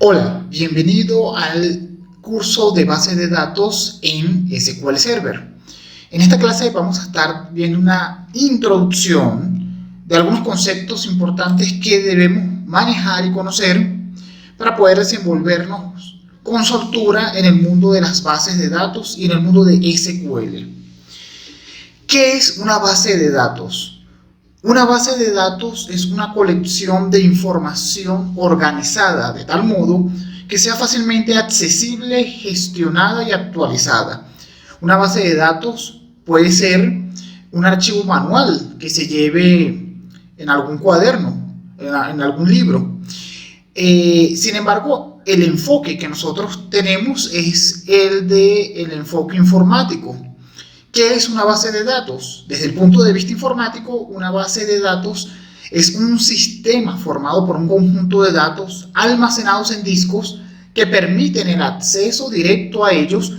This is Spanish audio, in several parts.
Hola, bienvenido al curso de base de datos en SQL Server. En esta clase vamos a estar viendo una introducción de algunos conceptos importantes que debemos manejar y conocer para poder desenvolvernos con soltura en el mundo de las bases de datos y en el mundo de SQL. ¿Qué es una base de datos? Una base de datos es una colección de información organizada de tal modo que sea fácilmente accesible, gestionada y actualizada. Una base de datos puede ser un archivo manual que se lleve en algún cuaderno, en algún libro. Sin embargo, el enfoque que nosotros tenemos es el enfoque informático. ¿Qué es una base de datos? Desde el punto de vista informático, una base de datos es un sistema formado por un conjunto de datos almacenados en discos que permiten el acceso directo a ellos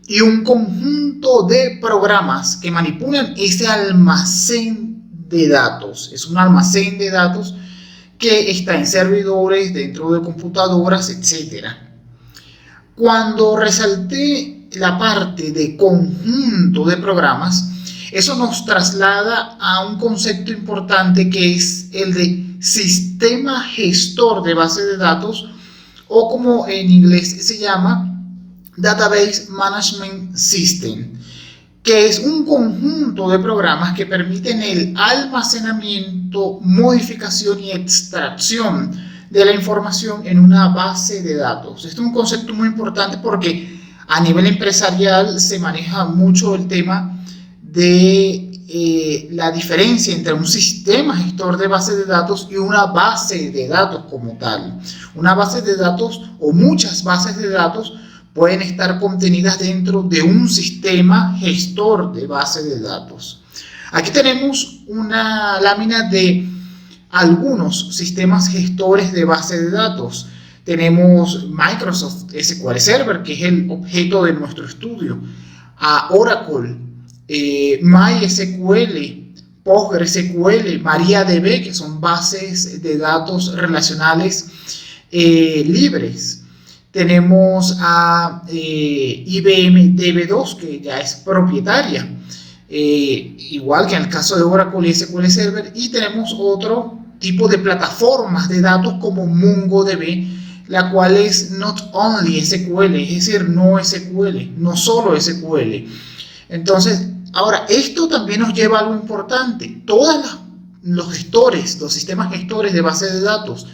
y un conjunto de programas que manipulan ese almacén de datos. Es un almacén de datos que está en servidores, dentro de computadoras, etc. Cuando resalté la parte de conjunto de programas, eso nos traslada a un concepto importante que es el de sistema gestor de base de datos, o como en inglés se llama Database Management System, que es un conjunto de programas que permiten el almacenamiento, modificación y extracción de la información en una base de datos. Este es un concepto muy importante porque a nivel empresarial se maneja mucho el tema de la diferencia entre un sistema gestor de base de datos y una base de datos como tal. Una base de datos o muchas bases de datos pueden estar contenidas dentro de un sistema gestor de base de datos. Aquí tenemos una lámina de algunos sistemas gestores de base de datos. Tenemos Microsoft SQL Server, que es el objeto de nuestro estudio, a Oracle, MySQL, PostgreSQL, MariaDB, que son bases de datos relacionales libres. Tenemos a IBM DB2, que ya es propietaria, igual que en el caso de Oracle y SQL Server, y tenemos otro tipo de plataformas de datos como MongoDB, la cual es not only SQL, es decir, no SQL, no solo SQL. Entonces, ahora, esto también nos lleva a algo importante. Todos los gestores, los sistemas gestores de base de datos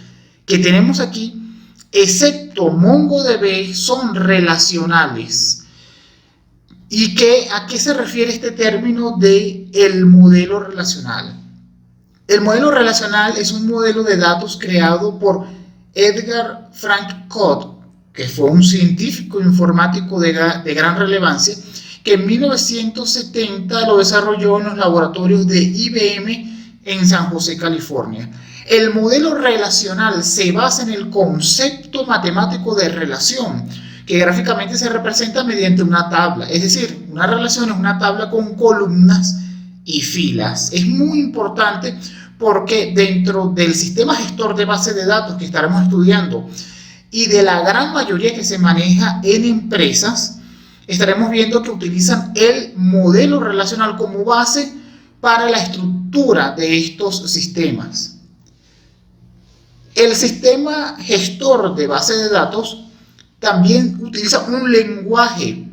que tenemos aquí, excepto MongoDB, son relacionales. ¿Y a qué se refiere este término de el modelo relacional? El modelo relacional es un modelo de datos creado por Edgar Frank Codd, que fue un científico informático de gran relevancia, que en 1970 lo desarrolló en los laboratorios de IBM en San José, California. El modelo relacional se basa en el concepto matemático de relación, que gráficamente se representa mediante una tabla. Es decir, una relación es una tabla con columnas y filas. Es muy importante porque dentro del sistema gestor de base de datos que estaremos estudiando y de la gran mayoría que se maneja en empresas, estaremos viendo que utilizan el modelo relacional como base para la estructura de estos sistemas. El sistema gestor de base de datos también utiliza un lenguaje,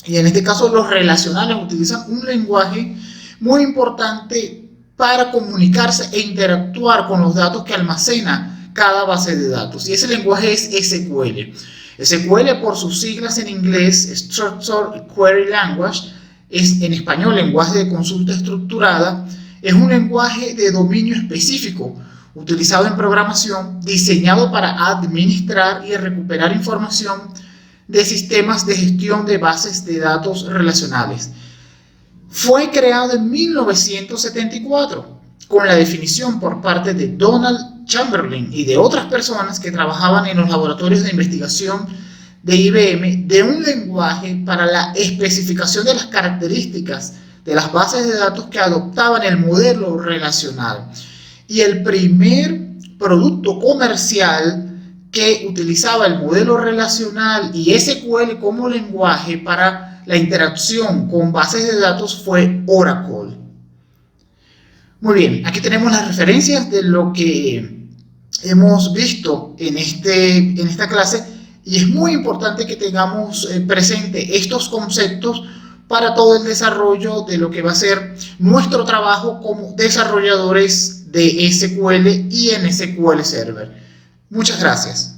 y en este caso los relacionales utilizan un lenguaje muy importante para comunicarse e interactuar con los datos que almacena cada base de datos, y ese lenguaje es SQL. SQL, por sus siglas en inglés, Structured Query Language, es en español lenguaje de consulta estructurada. Es un lenguaje de dominio específico utilizado en programación, diseñado para administrar y recuperar información de sistemas de gestión de bases de datos relacionales. Fue creado en 1974 con la definición por parte de Donald Chamberlain y de otras personas que trabajaban en los laboratorios de investigación de IBM de un lenguaje para la especificación de las características de las bases de datos que adoptaban el modelo relacional. Y el primer producto comercial que utilizaba el modelo relacional y SQL como lenguaje para la interacción con bases de datos fue Oracle. Muy bien, aquí tenemos las referencias de lo que hemos visto en esta clase, y es muy importante que tengamos presente estos conceptos para todo el desarrollo de lo que va a ser nuestro trabajo como desarrolladores de SQL y en SQL Server. Muchas gracias.